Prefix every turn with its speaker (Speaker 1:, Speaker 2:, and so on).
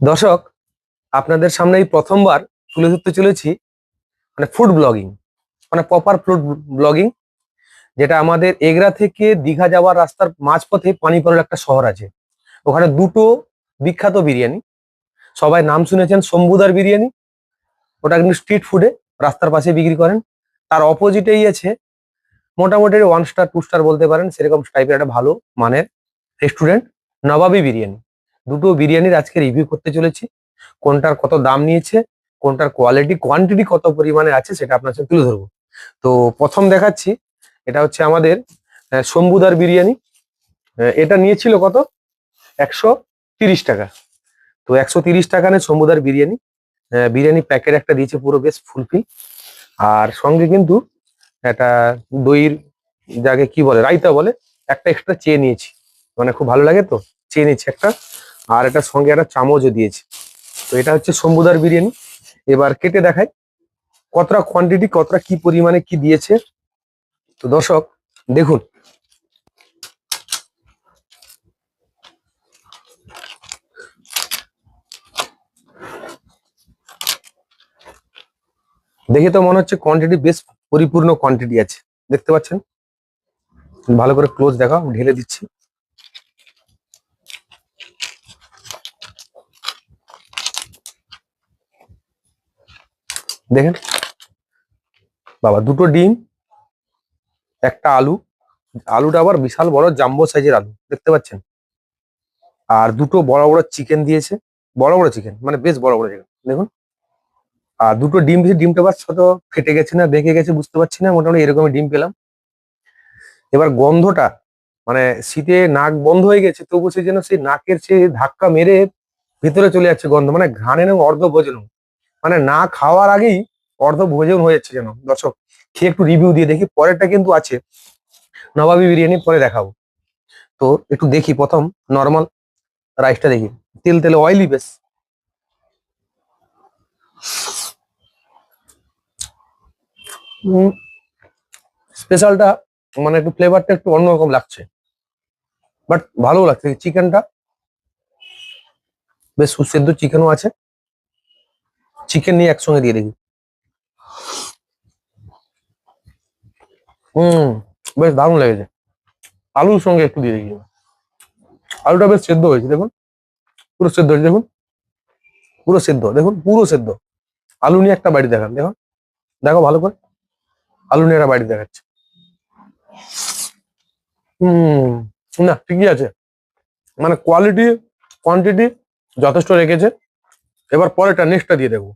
Speaker 1: দর্শক, আপনাদের সামনে এই প্রথমবার তুলে ধরতে চলেছি মানে ফুড ব্লগিং, মানে প্রপার ফুড ব্লগিং। যেটা আমাদের এগরা থেকে দীঘা যাওয়ার রাস্তার মাঝপথে পানিপাড়ার একটা শহর আছে। ওখানে দুটো বিখ্যাত বিরিয়ানি, সবাই নাম শুনেছেন, শম্ভুদার বিরিয়ানি। ওটা কিন্তু স্ট্রিট ফুডে রাস্তার পাশে বিক্রি করেন। তার অপোজিটেই আছে মোটামুটি 1 স্টার 2 স্টার বলতে পারেন সেরকম টাইপের একটা ভালো মানের রেস্টুরেন্ট, নবাবী বিরিয়ানি। দুটো বিরিয়ানির আজকে রিভিউ করতে চলেছি। কোনটার কত দাম নিয়েছে, কোনটার কোয়ালিটি কোয়ান্টিটি কত পরিমাণে আছে সেটা আপনার সাথে তুলে ধরবো। তো প্রথম দেখাচ্ছি, এটা হচ্ছে আমাদের শম্ভুদার বিরিয়ানি। এটা নিয়েছিল কত, 130 টাকা। তো 130 টাকা নেয় শম্ভুদার বিরিয়ানি। বিরিয়ানি প্যাকেট একটা দিয়েছে পুরো বেশ ফুলফিল। আর সঙ্গে কিন্তু একটা দইয়ের, যাকে কি বলে রায়তা বলে, একটা এক্সট্রা চেয়ে নিয়েছি। মানে খুব ভালো লাগে তো চেয়ে নিয়েছি একটা। আর এটার সঙ্গে একটা চামচও দিয়েছি। তো এটা হচ্ছে শম্ভুদার বিরিয়ানি। এবার কেটে দেখাই কতটা কোয়ান্টিটি, কতটা কি পরিমাণে কি দিয়েছে। তো দর্শক দেখুন, দেখে তো মনে হচ্ছে কোয়ান্টিটি বেশ পরিপূর্ণ কোয়ান্টিটি আছে। দেখতে পাচ্ছেন, ভালো করে ক্লোজ দেখাও, ঢেলে দিচ্ছি। দেখেন বাবা, দুটো ডিম, একটা আলু। আলুটা আবার বিশাল বড় জাম্বো সাইজের আলু, দেখতে পাচ্ছেন। আর দুটো বড় বড় চিকেন দিয়েছে, বড় বড় চিকেন, মানে বেশ বড় বড় চিকেন দেখুন। আর দুটো ডিম দিয়েছে, ডিমটা আবার ছোট, ফেটে গেছে না বেঁকে গেছে বুঝতে পারছি না, মোটামুটি এরকমই ডিম পেলাম। এবার গন্ধটা, মানে শীতে নাক বন্ধ হয়ে গেছে, তবু সে যেন সেই নাকের সে ধাক্কা মেরে ভিতরে চলে যাচ্ছে গন্ধ, মানে ঘ্রাণের অর্ধ ভোজন, মানে না খাওয়ার আগেই অর্ধ ভোজন হয়ে যাচ্ছে যেন। দর্শক খেয়ে একটু রিভিউ দিয়ে দেখি। পরেরটা কিন্তু আছে নবাবী বিরিয়ানি, পরে দেখাবো। তো একটু দেখি, প্রথম নর্মাল রাইসটা দেখি। তেল তেলে অয়েলি বেশ। স্পেশালটা মানে একটু ফ্লেভারটা একটু অন্যরকম লাগছে, বাট ভালো লাগছে। চিকেনটা বেশ সুসেদ্ধ চিকেনও আছে। চিকেন নিয়ে একসঙ্গে দিয়ে দেখি। হম, বেশ দারুণ লেগেছে। আলুর সঙ্গে একটু দিয়ে দেখি। আলুটা বেশ সেদ্ধ হয়েছে দেখুন, পুরো সেদ্ধ হয়েছে দেখুন, পুরো সেদ্ধ দেখুন, পুরো সেদ্ধ। আলু নিয়ে একটা বাড়ি দেখান, দেখুন, দেখো ভালো করে। আলু নিয়ে একটা বাড়ি দেখাচ্ছে। হম, না ঠিকই আছে, মানে কোয়ালিটি কোয়ান্টিটি যথেষ্ট রেখেছে। এবার পরেরটা নেক্সটটা দিয়ে দেবো।